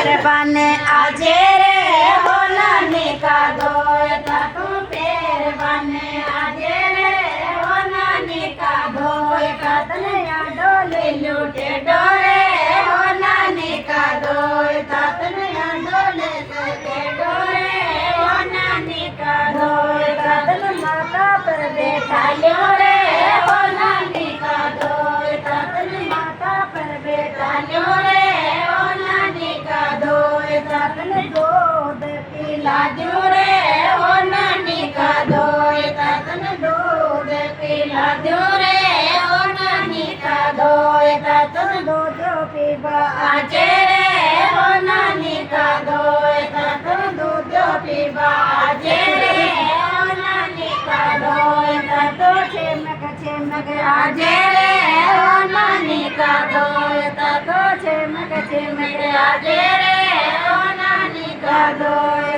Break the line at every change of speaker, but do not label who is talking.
पेरबाने आजे रे हो नानी का धोता तू पेरबाने आजे रे हो नानी का धोता तने डोले लूटे डोरे हो नानी का धोता तने डोले लूटे डोरे हो नानी का धोता तने माता पर बैठा लो रे हो नानी का धोता तने माता पर बैठा लो रे हो नानी का धोता तने दूध पिला दो रे हो नानी का धोता तने दूध पिला दो रे हो नानी का धोता तने दूध पीवा आजे रे हो नानी का धोता तने दूध पीवा आजे रे हो नानी का धोता तो छेमक आजे रे हो नानी का धोता तो छेमक आजे रे हो नानी का धोता